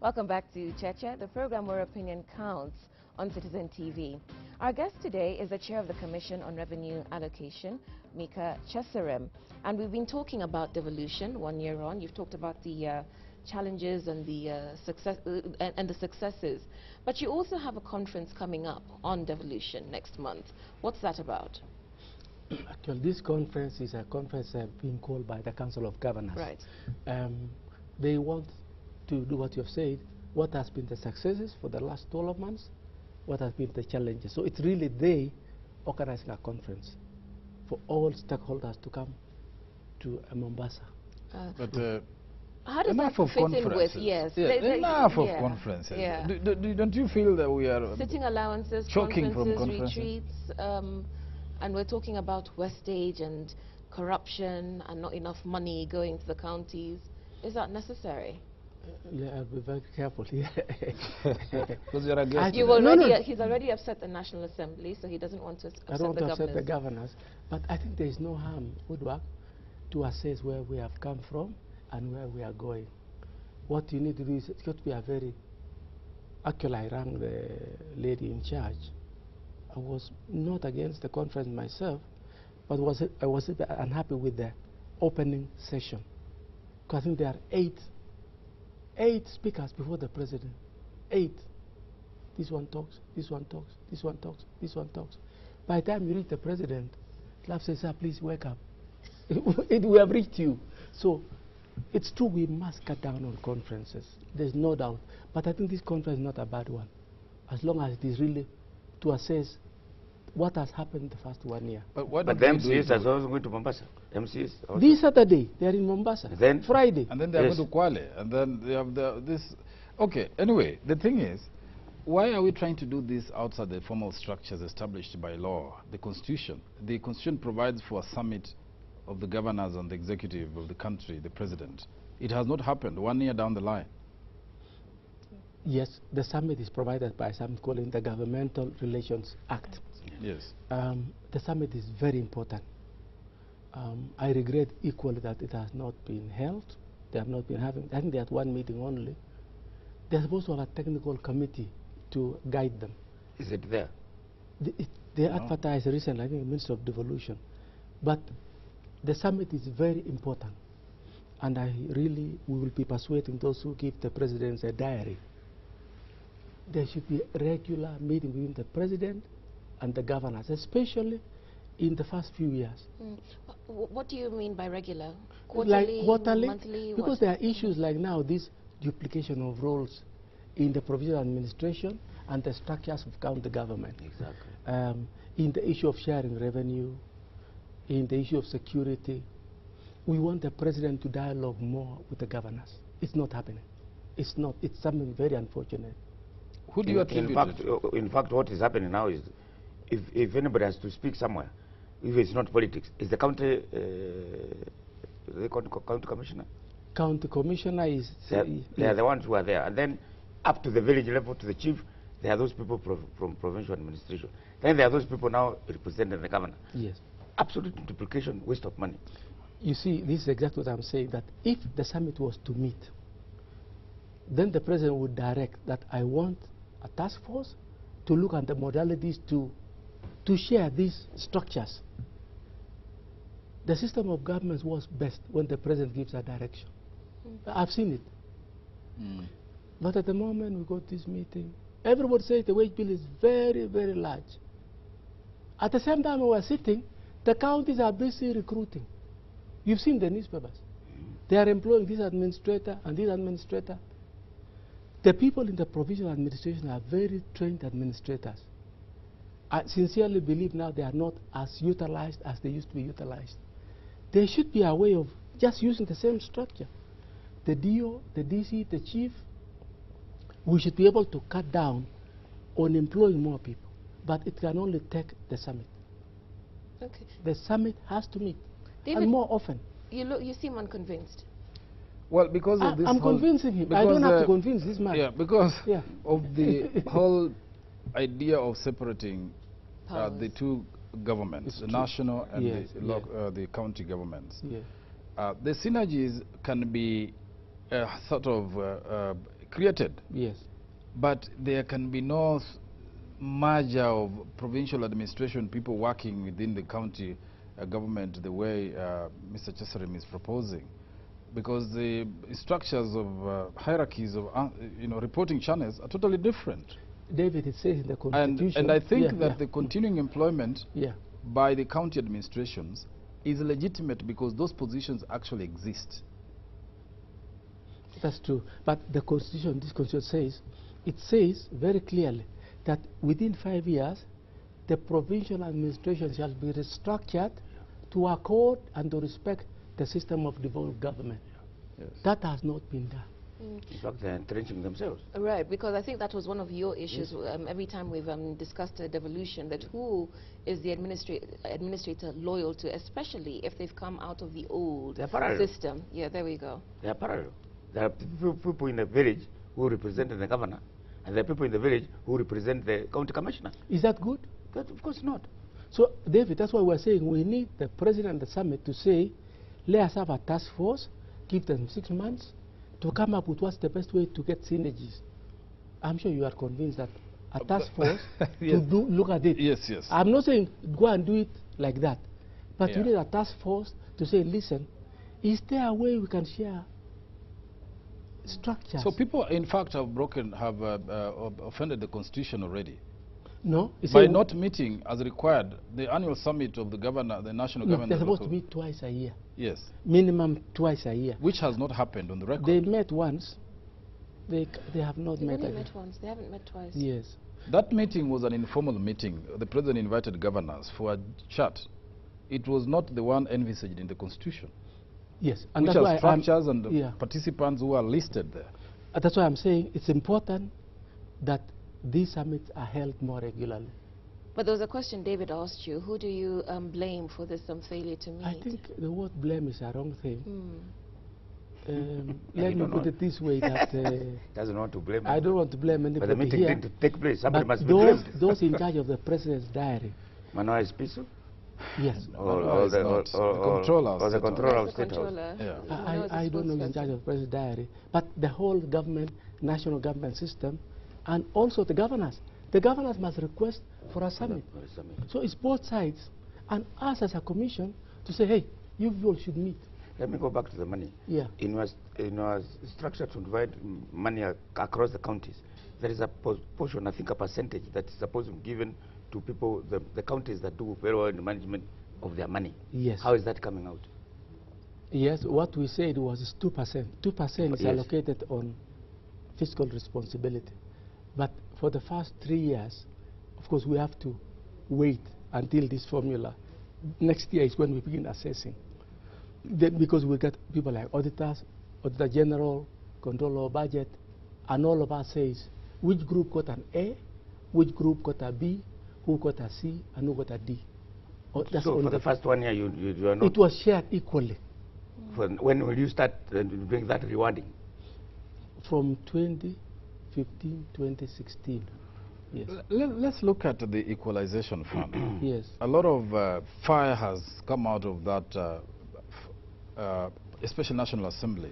Welcome back to Cheche, the program where opinion counts on Citizen TV. Our guest today is the chair of the Commission on Revenue Allocation, Micah Cheserem. And we've been talking about devolution 1 year on. You've talked about the challenges and the successes. But you also have a conference coming up on devolution next month. What's that about? Actually, this conference is a conference being called by the Council of Governors. Right. They want to do what you have said, what has been the successes for the last 12 months, what has been the challenges. So it's really they organizing a conference for all stakeholders to come to Mombasa. How does that fit in with, enough of conferences. Yeah. Don't you feel that we are sitting allowances, conferences, retreats, and we're talking about wastage and corruption and not enough money going to the counties. Is that necessary? Yeah, I'll be very careful here. Because you're a guest. He's already upset the National Assembly, so he doesn't want to upset the governors. I don't want to upset the governors, but I think there is no harm, Woodwork, to assess where we have come from and where we are going. What you need to do is, it's got to be a very... Actually, I rang the lady in charge. I was not against the conference myself, but I was unhappy with the opening session. Because I think there are eight speakers before the president. 8. This one talks, this one talks, this one talks, this one talks. By the time you reach the president, Clap says, sir, please wake up. We have reached you. So it's true we must cut down on conferences. There's no doubt. But I think this conference is not a bad one, as long as it is really to assess what has happened the first 1 year. But the MCs are also going to Mombasa. MCs also. This Saturday, they are in Mombasa. Then Friday. And then they are going to Kwale. And then they have this... Okay, anyway, the thing is, why are we trying to do this outside the formal structures established by law, the Constitution? The Constitution provides for a summit of the governors and the executive of the country, the president. It has not happened 1 year down the line. Yes, the summit is provided by something called the Governmental Relations Act. Yes. The summit is very important. I regret equally that it has not been held. They have not been having, I think they had one meeting only. They're supposed to have a technical committee to guide them. Is it there? They advertised recently, I think, the Minister of Devolution. But the summit is very important. And we will be persuading those who give the presidents a diary. There should be a regular meeting between the president and the governors, especially in the first few years. What do you mean by regular? Quarterly, like quarterly, monthly? Because there are issues like now, this duplication of roles in the provincial administration and the structures of county government. Exactly. In the issue of sharing revenue, in the issue of security, we want the president to dialogue more with the governors. It's not happening. It's not. It's something very unfortunate. Who do you attribute in fact, what is happening now is, if anybody has to speak somewhere, if it's not politics, is the county county commissioner? County commissioner is... They are the ones who are there. And then up to the village level, to the chief, there are those people from provincial administration. Then there are those people now representing the governor. Yes. Absolute duplication, waste of money. You see, this is exactly what I'm saying, that if the summit was to meet, then the president would direct that I want a task force to look at the modalities to share these structures. The system of governments was best when the president gives a direction. I've seen it. But at the moment we got this meeting, everybody says the wage bill is very, very large. At the same time we were sitting, the counties are busy recruiting. You've seen the newspapers. They are employing this administrator and this administrator. The people in the provincial administration are very trained administrators. I sincerely believe now they are not as utilized as they used to be utilized. There should be a way of just using the same structure. The DO, the DC, the chief, we should be able to cut down on employing more people. But it can only take the summit. Okay. The summit has to meet, David, and more often. You seem unconvinced. Well, because of this I'm convincing him. I don't have to convince this man. Yeah, because of the whole idea of separating the two governments, the national and the county governments. The synergies can be created. Yes. But there can be no merger of provincial administration, people working within the county government the way Mr. Cheserem is proposing, because the structures of hierarchies of reporting channels are totally different. David, it says in the Constitution. And I think that the continuing employment yeah. by the county administrations is legitimate because those positions actually exist. That's true. But the Constitution, this Constitution says very clearly that within 5 years, the provincial administration shall be restructured to accord and to respect the system of devolved government. Yes. That has not been done. In fact, they're entrenching themselves. Right, because I think that was one of your issues every time we've discussed devolution, that who is the administrator loyal to, especially if they've come out of the old system. Yeah, there we go. They are parallel. There are people in the village who represent the governor, and there are people in the village who represent the county commissioner. Is that good? That, of course not. So, David, that's why we're saying we need the president and the summit to say, let us have a task force, give them 6 months, to come up with what's the best way to get synergies. I'm sure you are convinced that a task force yes. to look at it. Yes, yes. I'm not saying go and do it like that, but Yeah. you need a task force to say, listen, is there a way we can share structures? So people, in fact, have offended the Constitution already. No, By not meeting as required the annual summit of the governor, the national government. They're supposed to meet twice a year. Yes. Minimum twice a year. Which has not happened on the record. They met once. They have not They met only again. met once. They haven't met twice. Yes. That meeting was an informal meeting. The president invited governors for a chat. It was not the one envisaged in the Constitution. Yes. And Which that's has why structures and participants who are listed there. That's why I'm saying it's important that these summits are held more regularly. But there was a question David asked you. Who do you blame for this failure to meet? I think the word blame is a wrong thing. Hmm. Let me put it this way, that doesn't want to blame. I don't want to blame anybody But the meeting here, didn't take place. Somebody but must be blamed. those in charge of the president's diary. Manoa is peaceful? Yes. No, it's not. The controller of the State controller House. of State House. Yeah. I don't know who's in charge of the president's diary, but the whole government, national government system, and also the governors. The governors must request for a summit. So it's both sides, and us as a commission to say, hey, you people should meet. Let me go back to the money. Yeah. In our structure to divide money across the counties, there is a portion, I think a percentage, that is supposed to be given to people, the counties that do very well in the management of their money. Yes. How is that coming out? Yes, what we said was 2%. 2% is Yes. allocated on fiscal responsibility. But for the first 3 years, of course, we have to wait until this formula. Next year is when we begin assessing. Then, because we get people like auditors, Auditor General, Controller of Budget, and all of us says which group got an A, which group got a B, who got a C, and who got a D. So for the first 1 year, you are not... It was shared equally. When will you start doing that rewarding? From 2015, 2016. Yes. Let's look at the equalization fund. Yes. A lot of fire has come out of that, especially National Assembly.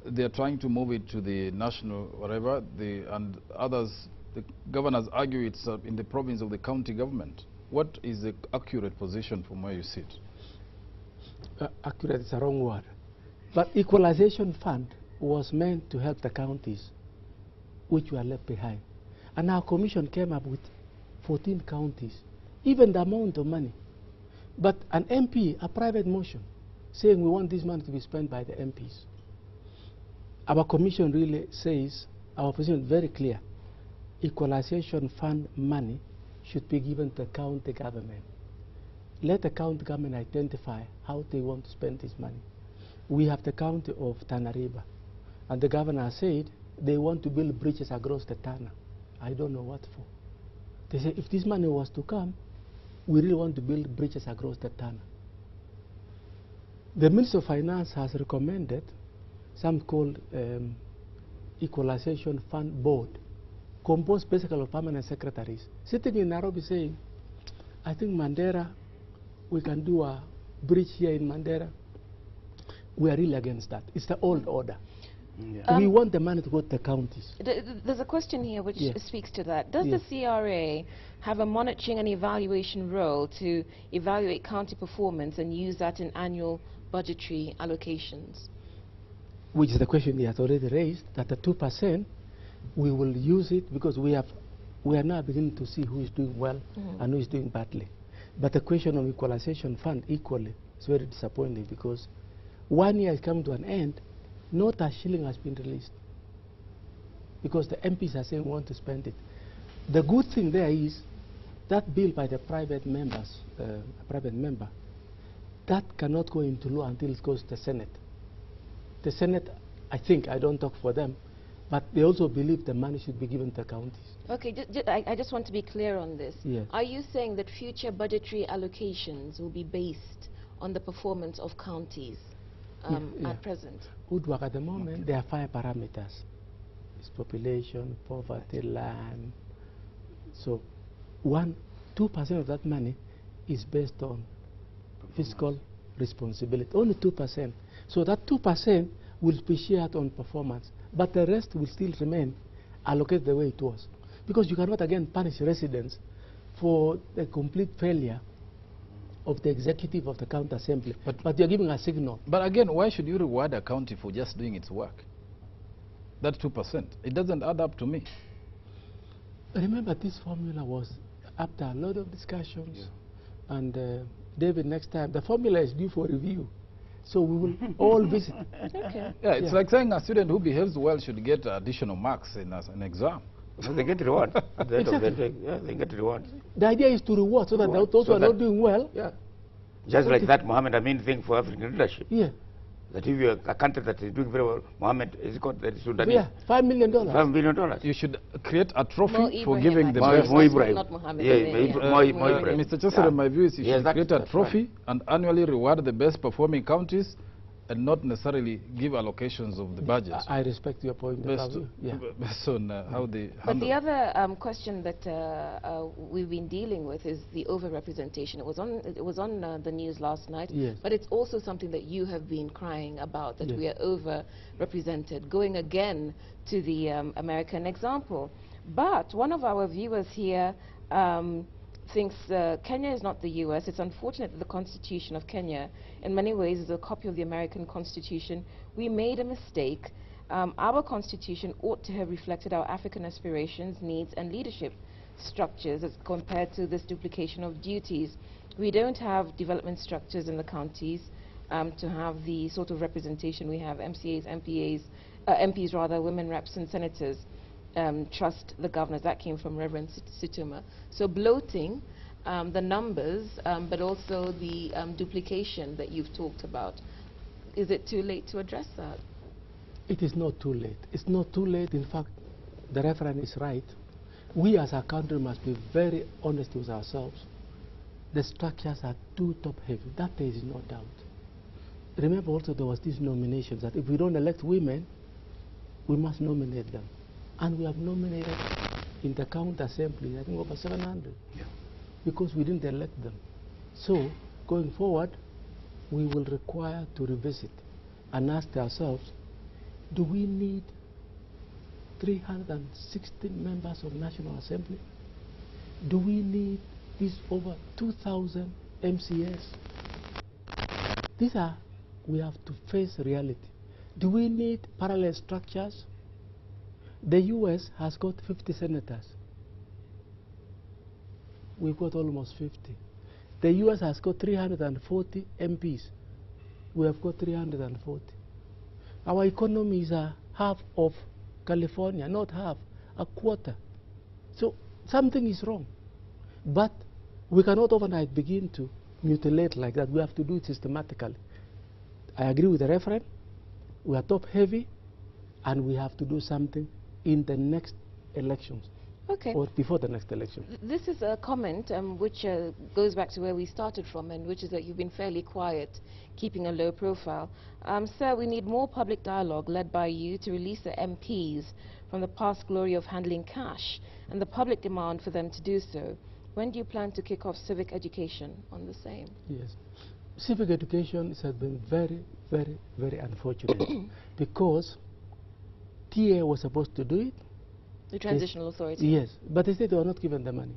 They are trying to move it to the national, whatever, and others, the governors argue it's in the province of the county government. What is the accurate position from where you sit? Accurate is a wrong word. But equalization fund was meant to help the counties which were left behind. And our commission came up with 14 counties, even the amount of money. But an MP, a private motion, saying we want this money to be spent by the MPs. Our commission really says, our position is very clear. Equalization fund money should be given to the county government. Let the county government identify how they want to spend this money. We have the county of Tana River, and the governor said they want to build bridges across the Tana. I don't know what for. They say if this money was to come, we really want to build bridges across the Tana. The Minister of Finance has recommended something called Equalization Fund Board, composed basically of permanent secretaries, sitting in Nairobi saying, I think Mandera, we can do a bridge here in Mandera. We are really against that. It's the old order. We want the money to go to the counties. There's a question here which Yeah. speaks to that. Does Yeah. the CRA have a monitoring and evaluation role to evaluate county performance and use that in annual budgetary allocations? Which is the question he has already raised, that the 2%, we will use it because we are now beginning to see who is doing well and who is doing badly. But the question of equalization fund equally is very disappointing because 1 year has come to an end, not a shilling has been released because the MPs are saying we want to spend it. The good thing there is that bill by the private members, a private member, that cannot go into law until it goes to the Senate. The Senate, I think, I don't talk for them, but they also believe the money should be given to the counties. Okay, I just want to be clear on this. Yes. Are you saying that future budgetary allocations will be based on the performance of counties at present? Woodwork at the moment, there are 5 parameters. It's population, poverty, land. So 2% of that money is based on fiscal responsibility, only 2%. So that 2% will be shared on performance, but the rest will still remain allocated the way it was. Because you cannot again punish residents for the complete failure of the executive of the county assembly. But you're giving a signal. But again, why should you reward a county for just doing its work? That's 2%. It doesn't add up to me. Remember, this formula was after a lot of discussions. And David, next time, the formula is due for review. So we will all visit. Okay. Yeah, it's like saying a student who behaves well should get additional marks in an exam. So they get reward. At the end of the day, yeah, they get reward. The idea is to reward so that those who are not doing well. Yeah. Just like that Mohammed Amin thing for African leadership. Yeah. That if you're a country that is doing very well, Mohammed is called the Sudanese. Yeah, $5 million. $5 million. You should create a trophy Mo for Ibrahim, giving I the think. best. Mo Ibrahim. Not Mohammed. Yeah, Yeah. Mo Ibrahim. Mr. Cheserem, my view is you should create a that's trophy right. and annually reward the best performing counties and not necessarily give allocations of the budgets. I respect your point. Based on how they But the handle. other question that we've been dealing with is the overrepresentation. It was on the news last night, Yes. but it's also something that you have been crying about, that Yes. we are overrepresented, going again to the American example. But one of our viewers here thinks Kenya is not the US. It's unfortunate that the Constitution of Kenya in many ways is a copy of the American Constitution. We made a mistake. Our Constitution ought to have reflected our African aspirations, needs and leadership structures as compared to this duplication of duties. We don't have development structures in the counties to have the sort of representation we have, MCAs, MPs rather, women reps and senators. Trust the governors. That came from Reverend Situma. So bloating the numbers, but also the duplication that you've talked about. Is it too late to address that? It is not too late. It's not too late. In fact, the referent is right. We as a country must be very honest with ourselves. The structures are too top-heavy. That there is no doubt. Remember also there was these nominations that if we don't elect women, we must nominate them. And we have nominated in the county assembly, I think over 700, because we didn't elect them. So, going forward, we will require to revisit and ask ourselves, do we need 360 members of National Assembly? Do we need these over 2,000 MCAs? We have to face reality. Do we need parallel structures? The US has got 50 senators. We've got almost 50. The US has got 340 MPs. We have got 340. Our economy is a half of California, not half, a quarter. So something is wrong. But we cannot overnight begin to mutilate like that. We have to do it systematically. I agree with the referent. We are top heavy and we have to do something in the next elections. Okay. Or before the next election. This is a comment which goes back to where we started from, and which is that you've been fairly quiet, keeping a low profile. Sir, we need more public dialogue led by you to release the MPs from the past glory of handling cash and the public demand for them to do so. When do you plan to kick off civic education on the same? Yes. Civic education has been very, very, very unfortunate because TA was supposed to do it. The transitional authority. Yes, but they said they were not given the money.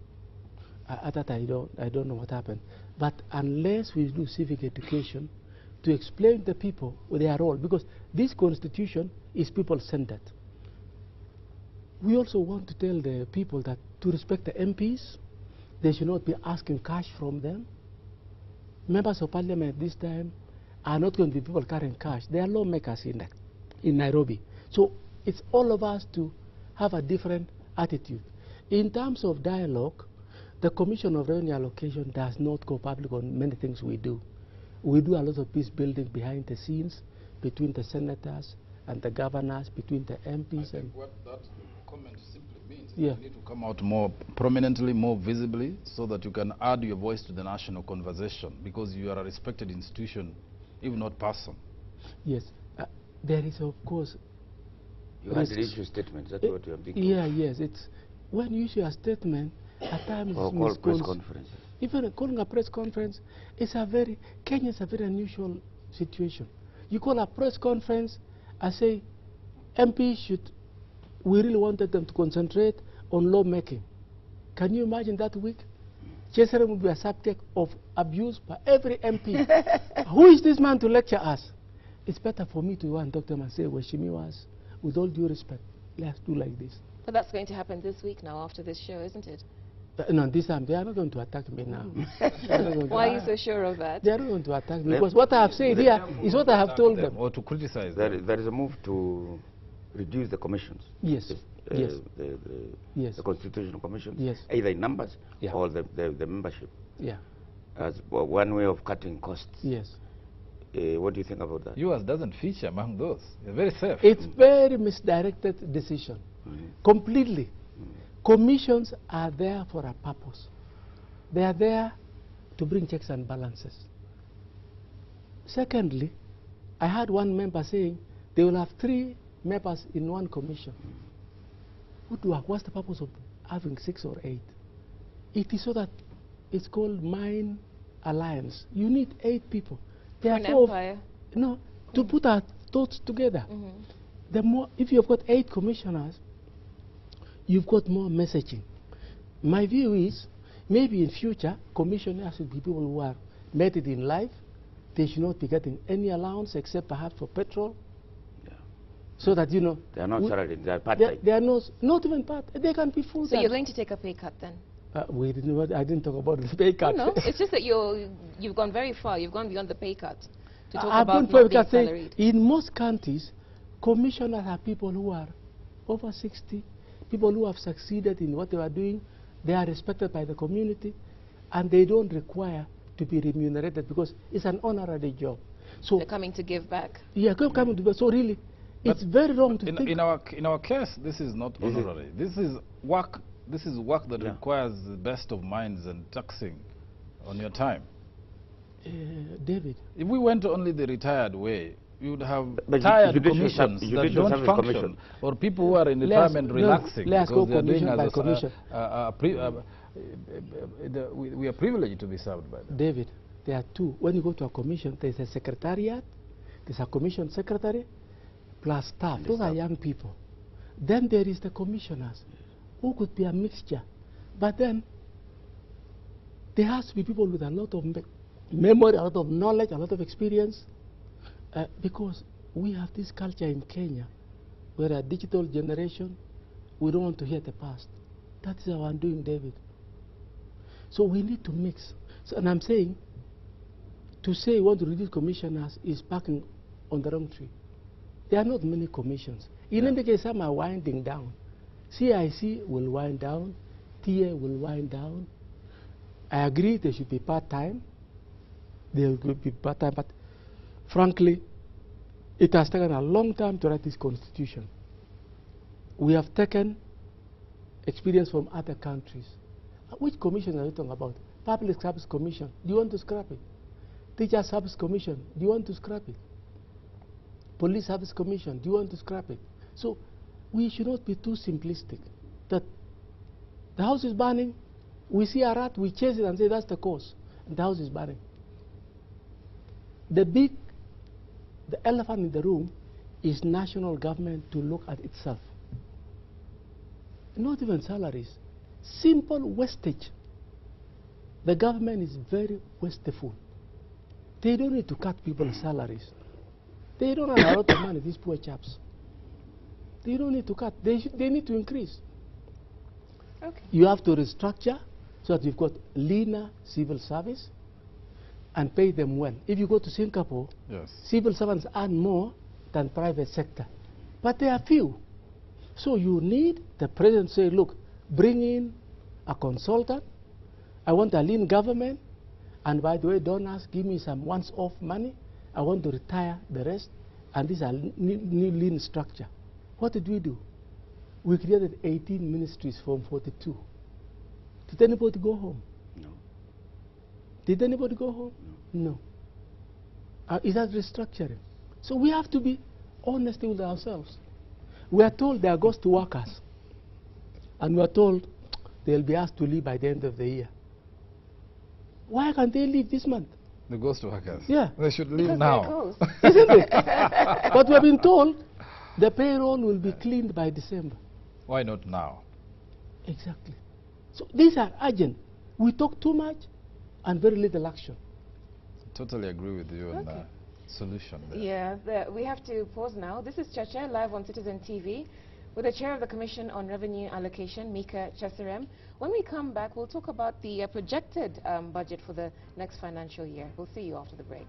At that I don't know what happened. But unless we do civic education to explain to the people their role, because this constitution is people-centered. We also want to tell the people that to respect the MPs, they should not be asking cash from them. Members of parliament this time are not going to be people carrying cash. They are lawmakers in Nairobi. So it's all of us to have a different attitude. In terms of dialogue, the Commission of Revenue Allocation does not go public on many things we do. We do a lot of peace building behind the scenes between the senators and the governors, between the MPs. I think what that comment simply means is Yeah. you need to come out more prominently, more visibly, so that you can add your voice to the national conversation, because you are a respected institution, if not person. Yes, there is of course. You had to issue statements, that's what you are thinking. Yeah, yes, it's when you issue a statement, at times Or it's call press miscalls. conferences. Even calling a press conference is Kenya is a very unusual situation. You call a press conference and say, we really wanted them to concentrate on lawmaking. Can you imagine that week? Cheserem will be a subject of abuse by every MP. Who is this man to lecture us? It's better for me to go and talk to them and say, Weshimiwas, with all due respect, let's do like this. But that's going to happen this week now after this show, isn't it? No, this time they are not going to attack me now. Why are you so sure of that? They are not going to attack me because what I have said here is what I have told them. Or to criticize them. There is a move to reduce the commissions. Yes. Yes. Yes. The constitutional commissions, Yes. either in numbers Yeah. or the membership, Yeah. as one way of cutting costs. Yes. What do you think about that? Yours doesn't feature among those. You're very safe. It's very misdirected decision. Completely. Commissions are there for a purpose. They are there to bring checks and balances. Secondly, I had one member saying they will have 3 members in one commission. What's the purpose of having 6 or 8? It is so that it's called Mind Alliance. You need 8 people. For an empire. No, to put our thoughts together. The more, if you've got 8 commissioners, you've got more messaging. My view is, maybe in future, commissioners should be people who are made it in life. They should not be getting any allowance except perhaps for petrol. Yeah. So that, you know. They are not salaried, they are part-time. They are not even part, they can be full-time. So you're going to take a pay cut then? I didn't talk about the pay cut. No, it's just that you've gone very far. You've gone beyond the pay cut to talk I've about gone not being salaried. in most countries, commissioners are people who are over 60, people who have succeeded in what they are doing. They are respected by the community, and they don't require to be remunerated because it's an honorary job. So They're coming to give back. yeah, coming to so really, it's very wrong to think. In our case, this is not honorary. This is work. This is work that requires the best of minds and taxing on your time. David, If we went only the retired way, we would have But tired judicial commissions that judicial don't service function, commission. or people who are in retirement relaxing let's because go they are doing commission by as commission. we are privileged to be served by them. David, there are 2. When you go to a commission, there's a secretariat, there's a commission secretary, plus staff. Those are young people. Then there is the commissioners, who could be a mixture. But then, there has to be people with a lot of memory, a lot of knowledge, a lot of experience, because we have this culture in Kenya, we're a digital generation, we don't want to hear the past. That is our undoing, David. So we need to mix. So, and I'm saying, to say we want to reduce commissioners is backing on the wrong tree. There are not many commissions. In any case, some are winding down. CIC will wind down, TA will wind down. I agree they should be part-time. They will be part-time, but frankly, it has taken a long time to write this constitution. We have taken experience from other countries. Which commission are you talking about? Public Service Commission, do you want to scrap it? Teacher Service Commission, do you want to scrap it? Police Service Commission, do you want to scrap it? So we should not be too simplistic. That the house is burning, we see a rat, we chase it and say that's the cause, and the house is burning. The elephant in the room is national government to look at itself. Not even salaries. Simple wastage. The government is very wasteful. They don't need to cut people's salaries. They don't have a lot of money, these poor chaps. They don't need to cut. They need to increase. Okay. You have to restructure so that you've got leaner civil service and pay them well. If you go to Singapore, Yes. civil servants earn more than private sector, but they are few. So you need the president to say, look, bring in a consultant. I want a lean government. And by the way, donors, give me some once-off money. I want to retire the rest. And this is a new lean structure. What did we do? We created 18 ministries from 42. Did anybody go home? No. Did anybody go home? No. Is that restructuring? So we have to be honest with ourselves. We are told they are ghost workers. And we are told they'll be asked to leave by the end of the year. Why can't they leave this month? The ghost workers. Yeah. They should leave Because now. they're ghosts. Isn't it? But we have been told the payroll will be cleaned by December. Why not now? Exactly. So these are urgent. We talk too much and very little action. Totally agree with you on Okay. the solution there. Yeah, we have to pause now. This is Cheche live on Citizen TV with the Chair of the Commission on Revenue Allocation, Micah Cheserem. When we come back, we'll talk about the projected budget for the next financial year. We'll see you after the break.